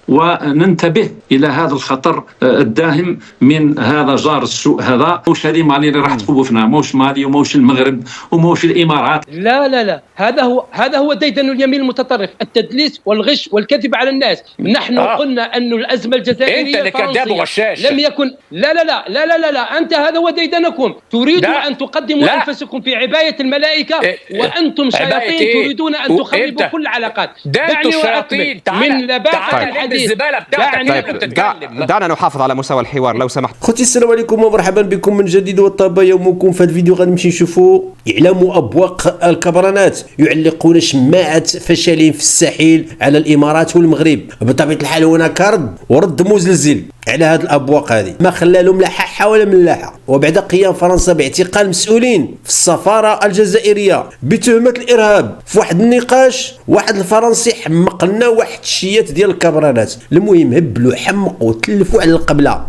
وننتبه إلى هذا الخطر الداهم من هذا جار السوء. هذا موش هذه مالي اللي راح تخوفنا، موش مالي وموش المغرب وموش الإمارات. لا لا لا، هذا هو ديدن اليمين المتطرف، التدليس والغش والكذب على الناس. نحن قلنا أن الأزمة الجزائرية الفرنسية لم يكن. لا لا لا لا لا لا, لا. أنت هذا هو ديدنكم، تريدون أن تقدموا أنفسكم في عباية الملائكة وأنتم شياطين تريدون أن تخربوا كل العلاقات. دعني وأكمل من لباقة الحديث. دعنا نحافظ على مستوى الحوار لو سمحت. خوتي السلام عليكم ومرحبا بكم من جديد، وطاب يومكم. في هذا الفيديو غنمشي نشوفوا يعلموا أبواق الكبرانات يعلقون شماعة فشل في الساحل على الإمارات والمغرب. بطبيعة الحال هنا كرد ورد مزلزل على هذه الأبواق هذه، ما خلى لهم لا حاحة ولا ملاحة. وبعد قيام فرنسا باعتقال مسؤولين في السفارة الجزائرية بتهمة الإرهاب، في واحد النقاش واحد الفرنسي حمق لنا واحد الشيات ديال الكبرانات. المهم هبلوا حمقوا تلفوا على القبلة،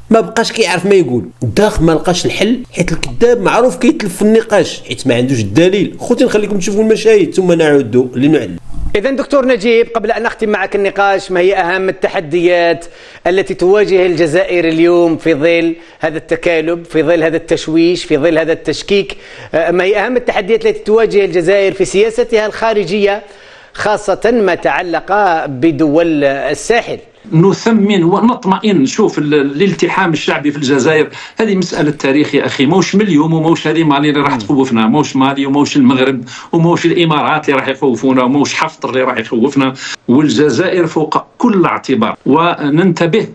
ما بقاش كيعرف ما يقول. داخ ما لقاش الحل، حيت الكذاب معروف كيتلف في النقاش حيت ما عندوش الدليل. خوتي نخليكم تشوفوا المشاهد ثم نعود لنعلم. إذن دكتور نجيب، قبل أن نختم معك النقاش، ما هي أهم التحديات التي تواجه الجزائر اليوم في ظل هذا التكالب، في ظل هذا التشويش، في ظل هذا التشكيك؟ ما هي أهم التحديات التي تواجه الجزائر في سياستها الخارجية، خاصة ما تعلق بدول الساحل؟ نثمن ونطمئن. شوف الالتحام الشعبي في الجزائر هذه مسألة تاريخ يا أخي، موش من اليوم وموش هذه مالي اللي راح تخوفنا، موش مالي وموش المغرب وموش الإمارات اللي راح يخوفونا وموش حفتر اللي راح يخوفنا. والجزائر فوق كل اعتبار، وننتبه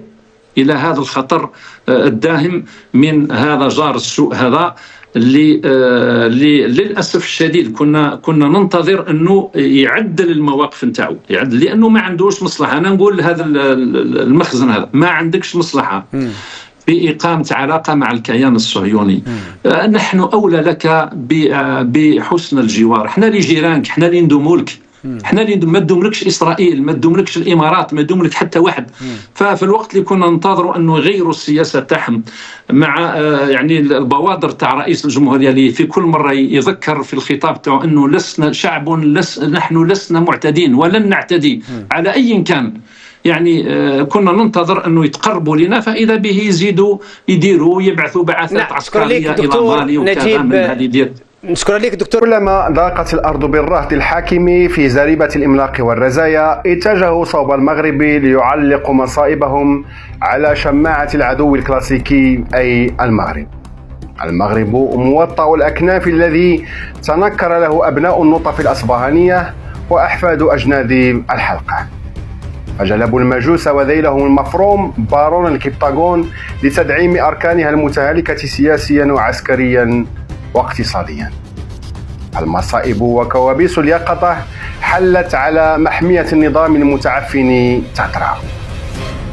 إلى هذا الخطر الداهم من هذا جار السوء هذا اللي للاسف الشديد كنا ننتظر انه يعدل المواقف نتاعو، يعدل، لانه ما عندوش مصلحه. انا نقول هذا المخزن هذا ما عندكش مصلحه في إقامة علاقة مع الكيان الصهيوني. نحن أولى لك بحسن الجوار، احنا اللي جيرانك، احنا اللي ندومولك، احنا اللي ما تدوملكش اسرائيل، ما تدوملكش الامارات، ما تدوملك حتى واحد. ففي الوقت اللي كنا ننتظروا انه يغيروا السياسه تاعهم مع يعني البوادر تاع رئيس الجمهوريه اللي في كل مره يذكر في الخطاب تاعو انه لسنا شعب، نحن لسنا معتدين ولن نعتدي على اي كان. يعني كنا ننتظر انه يتقربوا لنا، فاذا به يزيدوا يديروا يبعثوا بعثات عسكريه الى مالي وكذا من هذه ديال. نشكر لك دكتور. كلما ضاقت الأرض بالرهط الحاكم في زريبة الإملاق والرزايا اتجهوا صوب المغرب ليعلقوا مصائبهم على شماعة العدو الكلاسيكي أي المغرب. المغرب موطأ الأكناف الذي تنكر له أبناء النطف الأصبهانية وأحفاد أجناد الحلقة، فجلبوا المجوس وذيلهم المفروم بارون الكبتاغون لتدعيم أركانها المتهالكة سياسيا وعسكريا واقتصاديا. المصائب وكوابيس اليقظة حلت على محمية النظام المتعفن تترا،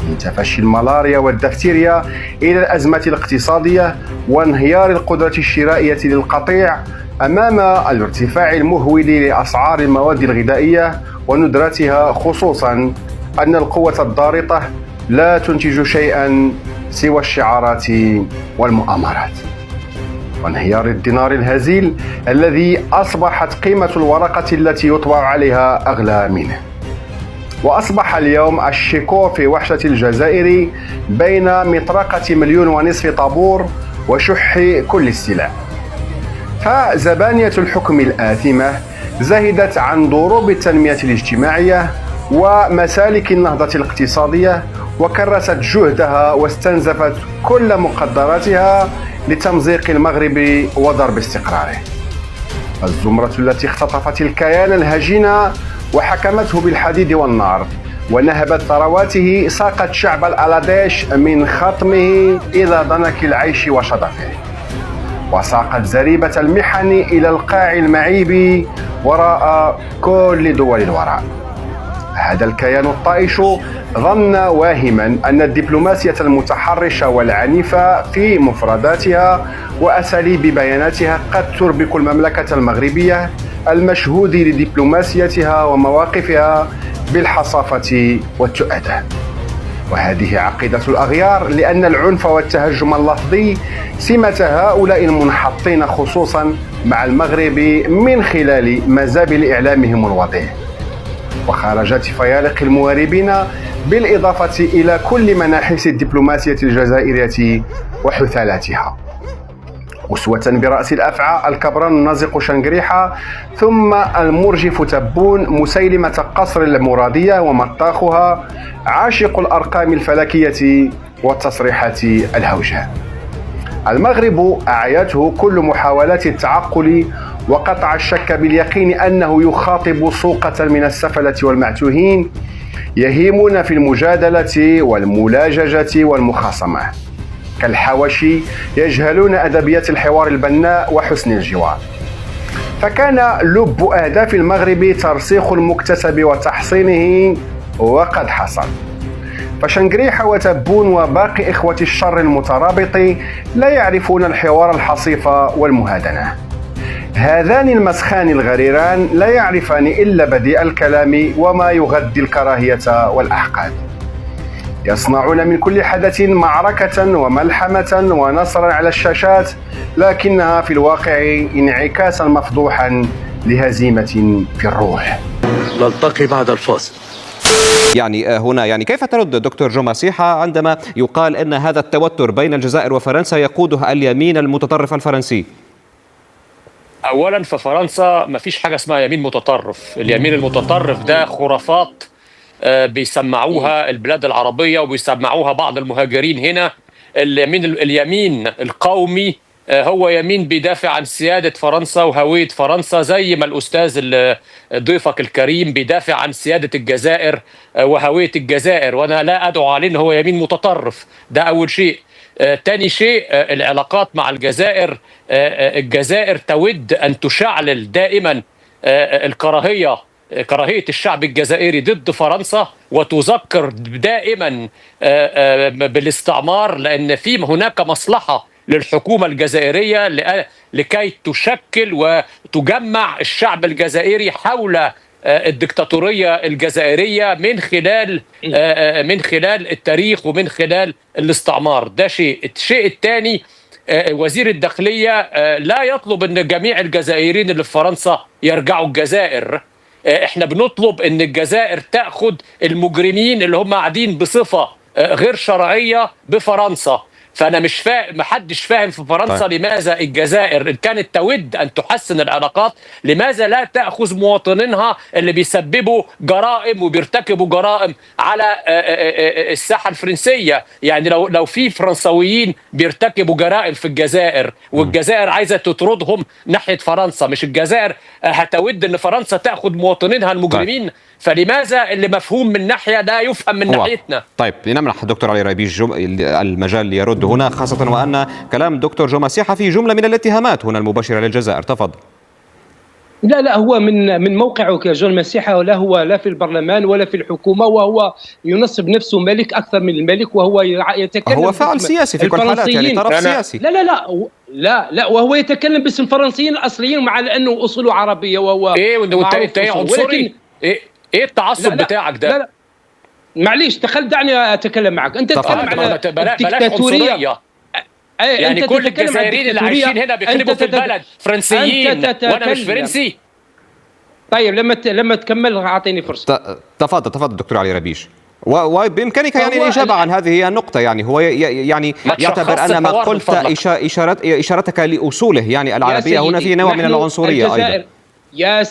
من تفشي الملاريا والدفتيريا إلى الأزمة الاقتصادية وانهيار القدرة الشرائية للقطيع أمام الارتفاع المهول لأسعار المواد الغذائية وندرتها، خصوصا أن القوة الضارطة لا تنتج شيئا سوى الشعارات والمؤامرات، وانهيار الدينار الهزيل الذي أصبحت قيمة الورقة التي يطبع عليها أغلى منه. وأصبح اليوم الشيكور في وحشة الجزائر بين مطرقة 1.5 مليون طابور وشح كل السلع. فزبانية الحكم الآثمة زهدت عن ضروب التنمية الاجتماعية ومسالك النهضة الاقتصادية، وكرست جهدها واستنزفت كل مقدراتها لتمزيق المغرب وضرب استقراره. الزمرة التي اختطفت الكيان الهجين وحكمته بالحديد والنار ونهبت ثرواته ساقت شعب الألاديش من خطمه إلى ضنك العيش وشظفه، وساقت زريبة المحن إلى القاع المعيب وراء كل دول الوراء. هذا الكيان الطائش ظن واهما أن الدبلوماسية المتحرشة والعنيفة في مفرداتها وأساليب بياناتها قد تربك المملكة المغربية المشهود لدبلوماسيتها ومواقفها بالحصافة والتؤدة. وهذه عقيدة الأغيار، لأن العنف والتهجم اللفظي سمة هؤلاء المنحطين خصوصا مع المغرب من خلال مزابل إعلامهم الوضيح وخرجات فيالق المواربين بالإضافة إلى كل مناحيس الدبلوماسية الجزائرية وحثالاتها. أسوة برأس الأفعى الكبران النازق شنقريحة، ثم المرجف تبون، مسيلمة قصر المرادية ومطاخها، عاشق الأرقام الفلكية والتصريحات الهوجاء. المغرب أعيته كل محاولات التعقل وقطع الشك باليقين أنه يخاطب سوقة من السفلة والمعتوهين يهيمون في المجادلة والملاججة والمخاصمة، كالحوشي يجهلون أدبيات الحوار البناء وحسن الجوار. فكان لب أهداف المغرب ترسيخ المكتسب وتحصينه، وقد حصل. فشنقريحة وتبون وباقي إخوة الشر المترابط لا يعرفون الحوار الحصيف والمهادنة. هذان المسخان الغريران لا يعرفان إلا بديء الكلام وما يغذي الكراهية والأحقاد. يصنعون من كل حدث معركة وملحمة ونصرا على الشاشات، لكنها في الواقع انعكاسا مفضوحا لهزيمة في الروح. نلتقي بعد الفاصل. يعني هنا يعني كيف ترد دكتور جو مسيحة عندما يقال أن هذا التوتر بين الجزائر وفرنسا يقوده اليمين المتطرف الفرنسي؟ أولا في فرنسا ما فيش حاجة اسمها يمين متطرف. اليمين المتطرف ده خرافات بيسمعوها البلاد العربية وبيسمعوها بعض المهاجرين هنا. اليمين القومي هو يمين بيدافع عن سيادة فرنسا وهوية فرنسا، زي ما الأستاذ ضيفك الكريم بيدافع عن سيادة الجزائر وهوية الجزائر، وأنا لا أدعو عليه أنه هو يمين متطرف. ده أول شيء. تاني شيء، العلاقات مع الجزائر. الجزائر تود أن تشعلل دائما كراهية الشعب الجزائري ضد فرنسا، وتذكر دائما بالاستعمار، لأن في هناك مصلحة للحكومة الجزائرية لكي تشكل وتجمع الشعب الجزائري حول الدكتاتورية الجزائرية من خلال التاريخ ومن خلال الاستعمار. ده شيء. الشيء الثاني، وزير الداخلية لا يطلب أن جميع الجزائريين اللي في فرنسا يرجعوا الجزائر. احنا بنطلب أن الجزائر تأخذ المجرمين اللي هم قاعدين بصفة غير شرعية بفرنسا. فأنا مش فاهم، محدش فاهم في فرنسا لماذا الجزائر إن كانت تود أن تحسن العلاقات لماذا لا تأخذ مواطنينها اللي بيسببوا جرائم وبيرتكبوا جرائم على الساحة الفرنسية. يعني لو في فرنسويين بيرتكبوا جرائم في الجزائر والجزائر عايزة تطردهم ناحية فرنسا، مش الجزائر هتود أن فرنسا تأخذ مواطنينها المجرمين. فلماذا اللي مفهوم من ناحية لا يفهم من ناحيتنا؟ طيب لنمنح دكتور علي ربيش المجال ليرد هنا، خاصة وأن كلام دكتور جو مسيحة في جملة من الاتهامات هنا المباشرة للجزائر. تفضل. لا هو من موقعه كجون مسيحة، ولا هو لا في البرلمان ولا في الحكومة، وهو ينصب نفسه ملك أكثر من الملك، وهو يتكلم هو فاعل سياسي في كل حالات، يعني طرف سياسي. لا وهو يتكلم باسم الفرنسيين الأصليين مع أنه أصوله عربية وهو وانت عنصري. ايه التعصب بتاعك ده؟ لا معليش، دعني اتكلم معك. انت تتكلم على الدكتاتوريه، يعني كل الجزائريين اللي عايشين هنا بيخربوا في البلد فرنسيين وانا مش فرنسي. طيب لما تكمل اعطيني فرصه. تفضل دكتور علي ربيش. وبامكانك يعني الاجابه عن هذه النقطه. يعني هو يعني يعتبر ان ما قلت اشارتك لاصوله يعني العربيه هنا في نوع من العنصريه ايضا. يا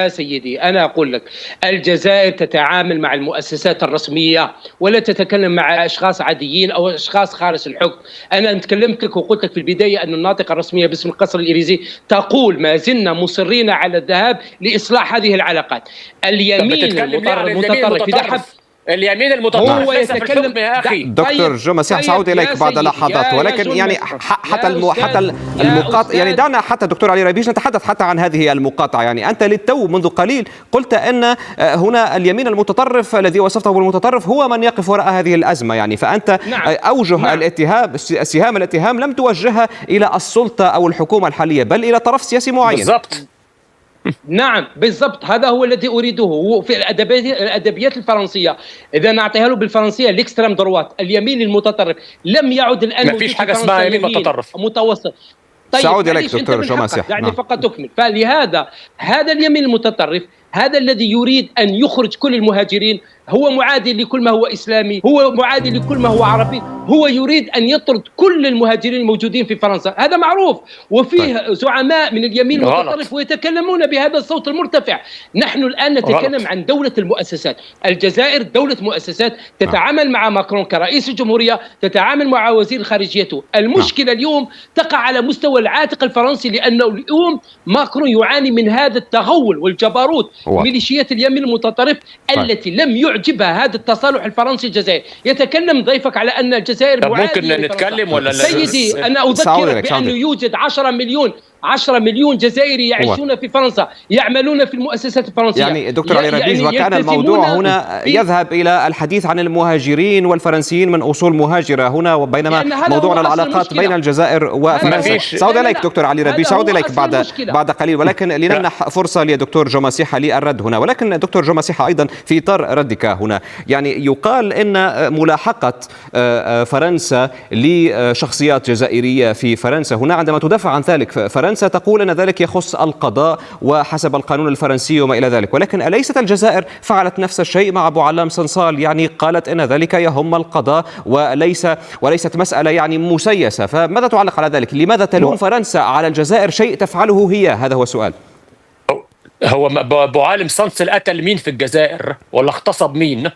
سيدي أنا أقول لك، الجزائر تتعامل مع المؤسسات الرسمية ولا تتكلم مع أشخاص عاديين أو أشخاص خارج الحكم. أنا تكلمت لك وقلت لك في البداية أن الناطقة الرسمية باسم القصر الإليزي تقول ما زلنا مصرين على الذهاب لإصلاح هذه العلاقات. اليمين المتطرف ذهب. اليمين المتطرف ليس في الحكم يا أخي. دكتور جو مسيح سأعود إليك بعد لحظات، ولكن يعني حتى المقاطعة، يعني دعنا حتى دكتور علي ربيش نتحدث حتى عن هذه المقاطعة. يعني أنت للتو منذ قليل قلت أن هنا اليمين المتطرف الذي وصفته بالمتطرف هو من يقف وراء هذه الأزمة. يعني فأنت أوجه الاتهام، سهام الاتهام لم توجهها إلى السلطة أو الحكومة الحالية بل إلى طرف سياسي معين. بالضبط. نعم بالضبط، هذا هو الذي أريده. في الأدبيات الفرنسية إذا نعطيها له بالفرنسية الإكستريم دروات، اليمين المتطرف لم يعد الآن. ما فيش حاجة اسمها يمين متطرف متوسط. طيب سأعود إليك دكتور جو مسيح. يعني فقط تكمل. فلهذا هذا اليمين المتطرف هذا الذي يريد أن يخرج كل المهاجرين، هو معادي لكل ما هو إسلامي، هو معادي لكل ما هو عربي، هو يريد أن يطرد كل المهاجرين الموجودين في فرنسا، هذا معروف. وفيه زعماء من اليمين المتطرف ويتكلمون بهذا الصوت المرتفع. نحن الآن نتكلم عن دولة المؤسسات. الجزائر دولة مؤسسات، تتعامل مع ماكرون كرئيس الجمهورية، تتعامل مع وزير خارجيته. المشكلة اليوم تقع على مستوى العاتق الفرنسي، لأنه اليوم ماكرون يعاني من هذا التغول والجبروت، ميليشيات اليمين المتطرف التي لم يعجبها هذا التصالح الفرنسي الجزائري. يتكلم ضيفك على أن الجزائر ممكن نتكلم ولا لا؟ سيدي أنا أذكرك بأنه يوجد 10 مليون جزائري يعيشون في فرنسا، يعملون في المؤسسات الفرنسية. يعني دكتور علي ربيج، وكان الموضوع هنا يذهب إلى الحديث عن المهاجرين والفرنسيين من أصول مهاجرة هنا، وبينما موضوعنا العلاقات بين الجزائر وفرنسا. سأعود إليك دكتور علي ربيج، سأعود إليك بعد قليل، ولكن لنمنح فرصة لدكتور جو مسيحة للرد هنا. ولكن دكتور جو مسيحة أيضا في إطار ردك هنا، يعني يقال إن ملاحقة فرنسا لشخصيات جزائرية في فرنسا هنا، عندما تدافع عن ذلك فرنسا تقول أن ذلك يخص القضاء وحسب القانون الفرنسي وما إلى ذلك، ولكن أليست الجزائر فعلت نفس الشيء مع أبو علام صنصال؟ يعني قالت أن ذلك يهم القضاء وليست مسألة يعني مسيسة. فماذا تعلق على ذلك؟ لماذا تلوم فرنسا على الجزائر شيء تفعله هي؟ هذا هو السؤال. هو أبو علام صنصال قتل مين في الجزائر ولا اغتصب مين؟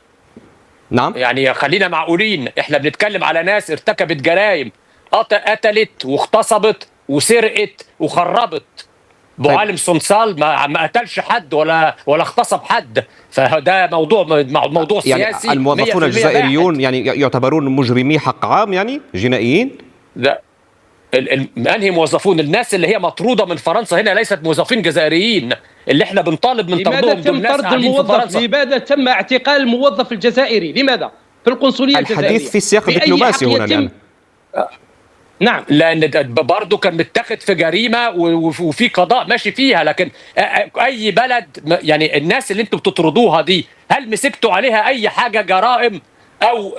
نعم، يعني خلينا معقولين، احنا بنتكلم على ناس ارتكبت جرائم، قتلت واغتصبت وسرقت وخربت. ابو علام صنصال ما قتلش حد ولا اغتصب حد، فده موضوع سياسي. يعني الموظفون الجزائريون يعني يعتبرون مجرمي حق عام، يعني جنائيين؟ لا، انهي موظفون؟ الناس اللي هي مطروده من فرنسا هنا ليست موظفين جزائريين، اللي احنا بنطالب من طردهم دول ناس قاعدين في فرنسا. لماذا تم اعتقال الموظف الجزائري؟ لماذا؟ في القنصليه الجزائريه. الحديث في السياق الدبلوماسي هنا الآن. نعم، لان برضه كان متاخد في جريمه وفي قضاء ماشي فيها، لكن اي بلد يعني الناس اللي انتم بتطردوها دي، هل مسكتوا عليها اي حاجه جرائم او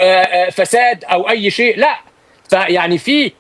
فساد او اي شيء؟ لا. فيعني في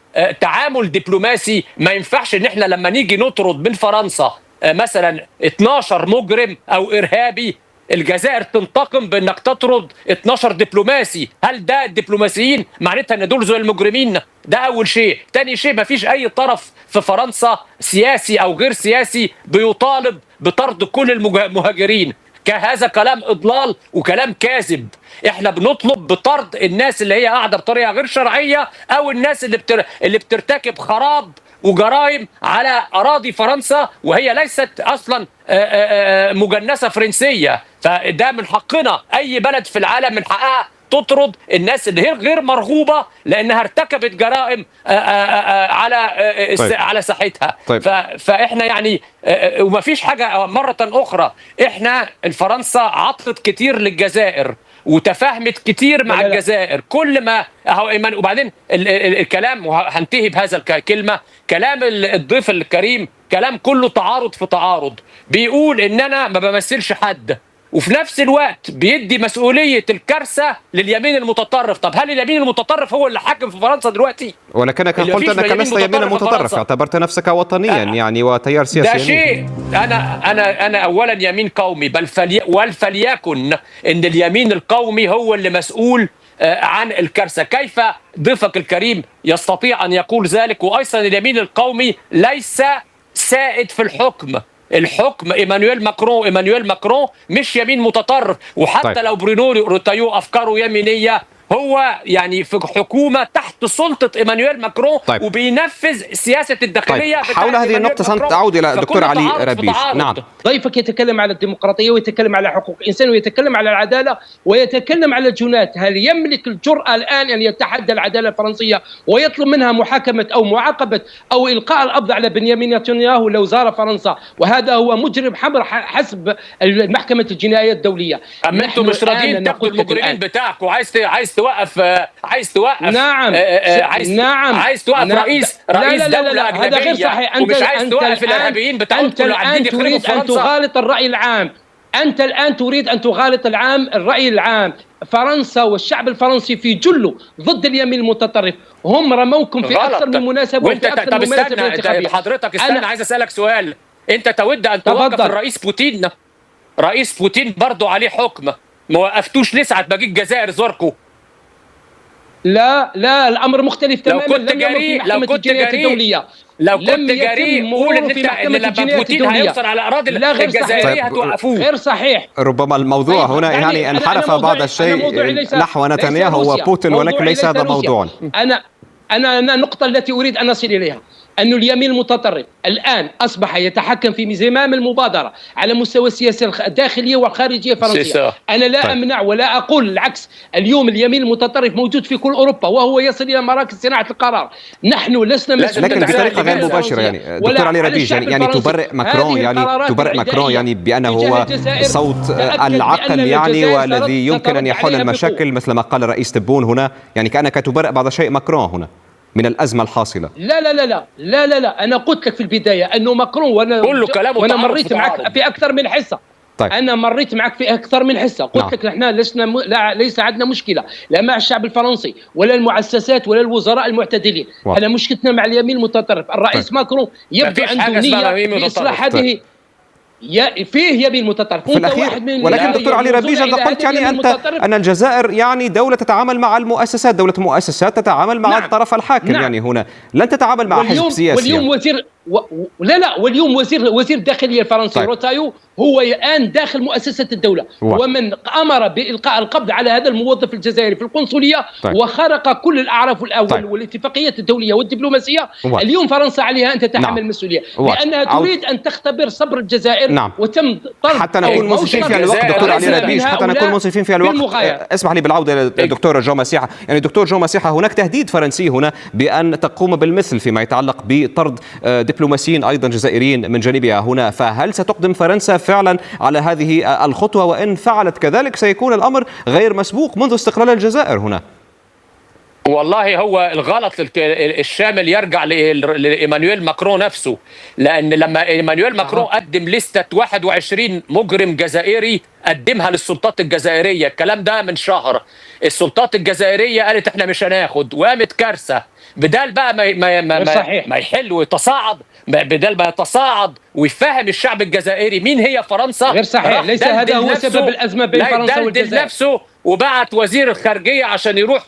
تعامل دبلوماسي. ما ينفعش ان احنا لما نيجي نطرد من فرنسا مثلا 12 مجرم او ارهابي، الجزائر تنتقم بانك تطرد 12 دبلوماسي. هل ده الدبلوماسيين معناتها ان دول زي المجرمين؟ ده اول شيء. تاني شيء، ما فيش اي طرف في فرنسا سياسي او غير سياسي بيطالب بطرد كل المهاجرين. هذا كلام اضلال وكلام كاذب. احنا بنطلب بطرد الناس اللي هي قاعده بطريقه غير شرعيه، او الناس اللي بترتكب خراب وجرائم على اراضي فرنسا وهي ليست اصلا مجنسه فرنسيه. فده من حقنا، اي بلد في العالم من حقها تطرد الناس اللي هي غير مرغوبه لانها ارتكبت جرائم على ساحتها. فاحنا يعني وما فيش حاجه. مره اخرى، احنا فرنسا عطت كتير للجزائر وتفاهمت كتير مع الجزائر. كل ما وبعدين الكلام، وهنتهي بهذا الكلمه، كلام الضيف الكريم كلام كله تعارض في تعارض. بيقول ان انا ما بمثلش حد، وفي نفس الوقت بيدي مسؤولية الكارثة لليمين المتطرف. طب هل اليمين المتطرف هو اللي حاكم في فرنسا دلوقتي؟ ولكنك قلت أنك لست يمين متطرف، اعتبرت نفسك وطنيا يعني وتيار سياسي. ده شيء. أنا أولا يمين قومي، فليكن أن اليمين القومي هو اللي مسؤول عن الكارثة. كيف ضيفك الكريم يستطيع أن يقول ذلك؟ وأيضا اليمين القومي ليس سائد في الحكم ايمانويل ماكرون مش يمين متطرف. وحتى لو برونو روتايو افكاره يمينيه، هو يعني في حكومه تحت سلطه ايمانويل ماكرون وبينفذ سياسه الداخليه. حول هذه النقطه سنعود الى الدكتور علي ربيج. نعم، ضيفك يتكلم على الديمقراطيه ويتكلم على حقوق الانسان ويتكلم على العداله ويتكلم على الجنات. هل يملك الجرأه الان ان يتحدى العداله الفرنسيه ويطلب منها محاكمه او معاقبه او القاء القبض على بنيامين نتنياهو لو زار فرنسا؟ وهذا هو مجرم حمر حسب محكمه الجنايات الدوليه. اما انتم مش راضيين تاخذوا المجرمين بتاعكم، عايز توقف نعم عايز توقف رئيس دولة أجنبية. هذا غير صحيح. ومش عايز توقف الإرهابيين بتاعكم اللي قاعدين يخربوا فرنسا. أن تغالط الرأي العام. أنت الآن تريد أن تغالط الرأي العام. فرنسا والشعب الفرنسي في جله ضد اليمين المتطرف. هم رموكم في أكثر من مناسبة. طب استنى حضرتك، عايز أسألك سؤال. أنت تود أن توقف الرئيس بوتين؟ رئيس بوتين برضه عليه حكم، ما وقفتوش ليه ساعة ما جه الجزائر زوركو؟ لا لا، الامر مختلف تماما. لو كنت جريء، لو كنت جريء قول ان لما بوتين هيوصل على اراضي الجزائريه هتوقفوه. غير صحيح. ربما الموضوع هنا يعني انحرف بعض الشيء نحو نتنياهو وبوتين، ولكن ليس هذا موضوع. أنا النقطة التي أريد أن أصل إليها أن اليمين المتطرف الآن أصبح يتحكم في زمام المبادرة على مستوى السياسة الداخلية والخارجية الفرنسية. أنا لا أمنع ولا أقول العكس. اليوم اليمين المتطرف موجود في كل أوروبا وهو يصل إلى مراكز صناعة القرار. نحن لسنا مسؤولين، لكن بطريقة غير مباشرة. يعني دكتور علي ربيج يعني تبرئ ماكرون يعني بأنه هو صوت العقل يعني والذي يمكن أن يحل المشاكل مثل ما قال الرئيس تبون هنا، يعني كأنك تبرئ بعض شيء ماكرون هنا من الأزمة الحاصلة. لا لا لا لا لا لا لا، أنا قلت لك في البداية أنه ماكرون وأنا مريت معك في أكثر من حصة. طيب. أنا مريت معك في أكثر من حصة، قلت لك نحن ليس عندنا مشكلة لا مع الشعب الفرنسي ولا المؤسسات ولا الوزراء المعتدلين. أنا مشكلتنا مع اليمين المتطرف. الرئيس ماكرون يبدو عنده نية بإصلاح هذه. فيه يمين متطرف في الأخير، ولكن دكتور علي ربيج أنت قلت يعني أن الجزائر يعني دولة تتعامل مع المؤسسات، دولة مؤسسات تتعامل مع الطرف الحاكم. يعني هنا لن تتعامل مع حزب سياسي. واليوم وزير واليوم وزير الداخلية الفرنسي روتايو هو الآن داخل مؤسسة الدولة، ومن أمر بإلقاء القبض على هذا الموظف الجزائري في القنصلية وخرق كل الأعراف والاتفاقيات الدولية والدبلوماسية. اليوم فرنسا عليها أن تتحمل المسؤولية لأنها تريد أن تختبر صبر الجزائر. وتم حتى نكون منصفين في الوقت دكتور علي ربيج، حتى نكون منصفين في الوقت. اسمح لي بالعودة للدكتور جو مسيحة. يعني دكتور جو مسيحة، هناك تهديد فرنسي هنا بأن تقوم بالمثل فيما يتعلق بطرد دبلوماسيين أيضا جزائريين من جانبها هنا، فهل ستقدم فرنسا فعلا على هذه الخطوة؟ وإن فعلت كذلك سيكون الأمر غير مسبوق منذ استقلال الجزائر هنا. والله هو الغلط الشامل يرجع لإيمانويل ماكرون نفسه، لأن لما إيمانويل ماكرون قدم لستة 21 مجرم جزائري قدمها للسلطات الجزائرية، الكلام ده من شهر. السلطات الجزائرية قالت احنا مش هناخد، وقامت كارثة. بدال بقى ما يحل ويتصاعد، بدال ما يتصاعد ويفهم الشعب الجزائري مين هي فرنسا. غير صحيح، ليس هذا هو سبب الأزمة بين فرنسا والجزائر. نفسه وبعت وزير الخارجية عشان يروح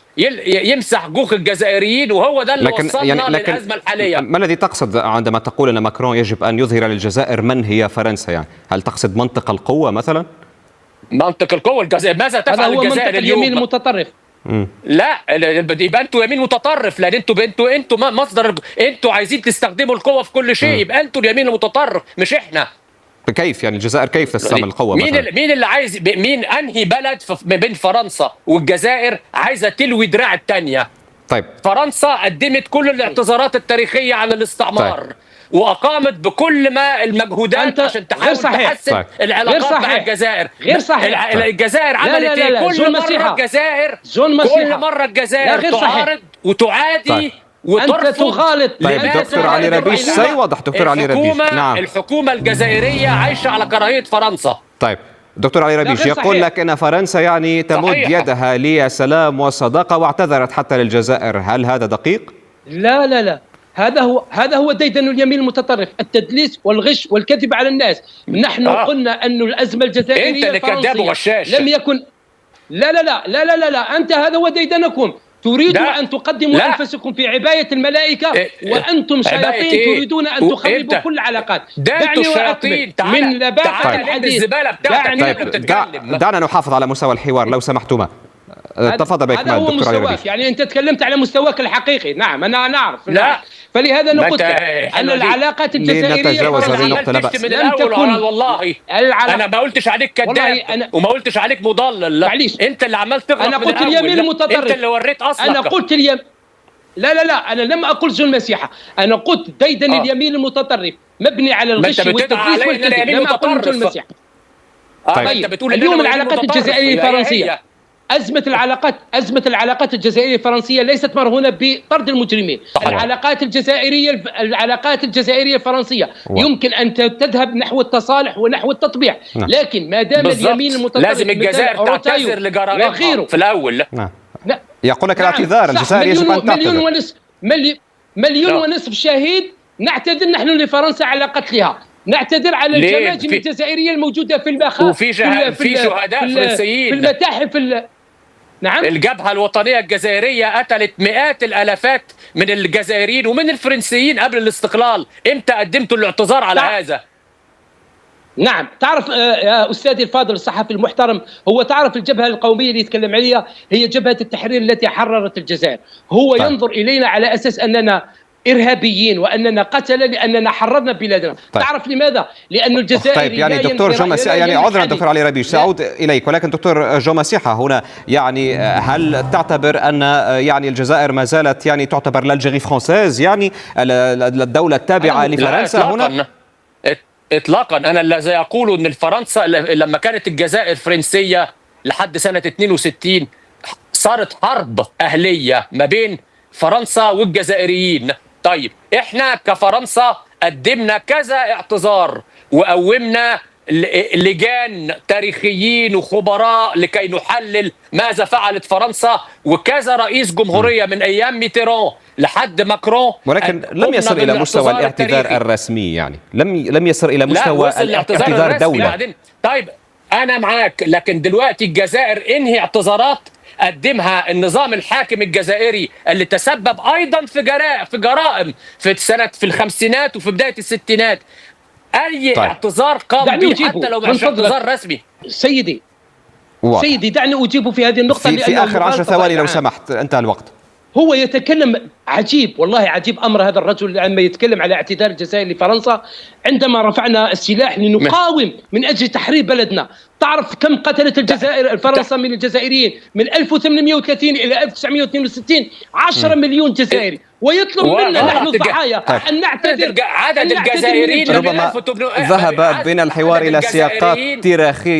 يمسح جوخ الجزائريين، وهو ده اللي وصلنا للأزمة الحالية. ما الذي تقصد عندما تقول أن ماكرون يجب أن يظهر للجزائر من هي فرنسا؟ يعني هل تقصد منطق القوة مثلا؟ منطق القوة الجزائر، ماذا تفعل الجزائر اليوم؟ اليمين المتطرف. لا، يبقى انتوا يمين متطرف، لان انتوا مصدر، انتوا عايزين تستخدموا القوة في كل شيء. يبقى انتوا اليمين المتطرف مش احنا. كيف يعني الجزائر كيف تستعمل القوة؟ مين اللي عايز، مين انهي بلد ما بين فرنسا والجزائر عايزة تلوي دراع الثانية؟ طيب، فرنسا قدمت كل الاعتذارات التريخية عن الاستعمار. طيب. وقامت بكل ما المجهودات عشان تحاول تحسن العلاقات مع الجزائر. غير صحيح. الجزائر عملت ايه؟ كل مرة الجزائر تعارض وتعادي وترفض. أنت تغالط. طيب دكتور علي ربيج، سيوضح دكتور علي ربيج. نعم. الحكومة الجزائرية عايشة على كراهية فرنسا. طيب دكتور علي ربيج يقول لك أن فرنسا يعني تمد يدها لسلام والصداقة واعتذرت حتى للجزائر، هل هذا دقيق؟ لا لا لا، هذا هو ديدن اليمين المتطرف، التدليس والغش والكذب على الناس. نحن قلنا أن الأزمة الجزائرية الفرنسية لم يكن. لا لا لا لا لا لا، أنت هذا هو ديدنكم. تريدون أن تقدموا أنفسكم في عباية الملائكة وأنتم شياطين تريدون أن تخربوا كل العلاقات. دعني وأكمل من لباقة الحديث. دعنا نحافظ على مستوى الحوار لو سمحتما. تفضل بإكمال دكتور علي ربيج. يعني أنت تكلمت على مستواك الحقيقي. نعم أنا أعرف. لا، فلهذا نقول أن العلاقات الجزائرية لم تكن. والله أنا ما قلتش عليك كذاب وما قلتش عليك مضلل. أنت اللي عمال تغلط. أنا قلت اليمين المتطرف. أنت اللي وريت أصلك. أنا قلت لا لا لا، أنا لم أقل ذو المسيحة. أنا قلت ديدن اليمين المتطرف مبني على الغش والتدليس والكذب. لم أقل ذو المسيحة. طيب اليوم العلاقات الجزائرية الفرنسية، أزمة العلاقات الجزائرية الفرنسية ليست مرهونة بطرد المجرمين. العلاقات الجزائرية الفرنسية يمكن أن تذهب نحو التصالح ونحو التطبيع. لكن ما دام اليمين المتطرف لازم الجزائر تعتذر لجرائمها في الأول. يقول لك الاعتذار، الجزائر يجب أن تعتذر. مليون ونصف شهيد نعتذر نحن لفرنسا على قتلها. نعتذر على الجماجم الجزائرية الموجودة في المخا وفي شهداء فرنسيين في المتاحف نعم. الجبهة الوطنية الجزائرية قتلت مئات الآلافات من الجزائريين ومن الفرنسيين قبل الاستقلال. امتى قدمتوا الاعتذار على هذا؟ نعم. تعرف يا أستاذي الفاضل الصحفي المحترم، هو تعرف الجبهة القومية اللي يتكلم عليها هي جبهة التحرير التي حررت الجزائر. هو ينظر إلينا على أساس أننا إرهابيين وأننا قتلة لأننا حررنا بلادنا. تعرف لماذا؟ لأن الجزائر طيب يعني دكتور جو مسيحة، يعني عذرا دكتور علي ربيش سأعود إليك، ولكن دكتور جو مسيحة هنا يعني هل تعتبر أن يعني الجزائر ما زالت يعني تعتبر لالجيري فرانسيز، يعني الدولة التابعة لفرنسا هنا؟ إطلاقا. أنا الذي أقوله أن فرنسا لما كانت الجزائر فرنسية لحد سنة 62 صارت حرب أهلية ما بين فرنسا والجزائريين. طيب احنا كفرنسا قدمنا كذا اعتذار وقومنا لجان تاريخيين وخبراء لكي نحلل ماذا فعلت فرنسا، وكذا رئيس جمهورية من أيام ميتيران لحد ماكرون، ولكن لم يصل إلى مستوى الاعتذار الرسمي. يعني لم يصل إلى مستوى الاعتذار دولة. طيب أنا معاك، لكن دلوقتي الجزائر انهي اعتذارات قدمها النظام الحاكم الجزائري اللي تسبب ايضا في جرائم في الخمسينات وفي بدايه الستينات. اي اعتذار قام به حتى لو مش اعتذار رسمي. سيدي دعني اجيب في هذه النقطه في اخر 10 ثواني لو سمحت، انتهى الوقت. هو يتكلم عجيب، والله عجيب أمر هذا الرجل عندما يتكلم على اعتذار الجزائر لفرنسا عندما رفعنا السلاح لنقاوم من أجل تحرير بلدنا. تعرف كم قتلت الجزائر فرنسا من الجزائريين من 1830 إلى 1962؟ 10 مليون جزائري، ويطلب منا نحن الضحايا أن نعتذر. عدد الجزائريين ربما ذهب بين الحوار إلى سياقات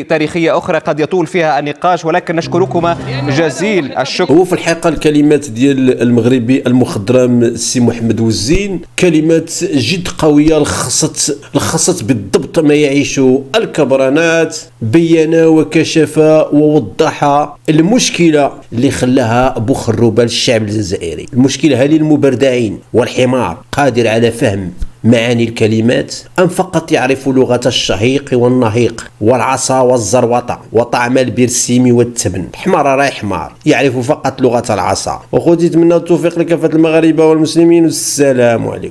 تاريخية أخرى قد يطول فيها النقاش، ولكن نشكركما جزيل الشكر. هو في الحقيقة الكلمات ديال المغربي المخضرم السي محمد وزين كلمات جد قوية، لخصت بالضبط ما يعيشه الكبرانات، بين وكشف ووضح المشكلة اللي خلاها أبو خروبة للشعب الجزائري. المشكلة هل المبردعين والحمار قادر على فهم معاني الكلمات أم فقط يعرف لغة الشهيق والنهيق والعصا والزروطة وطعم البرسيم والتبن؟ حمار راي حمار يعرف فقط لغة العصا. وخذ من التوفيق لكافة المغاربة والمسلمين، والسلام عليكم.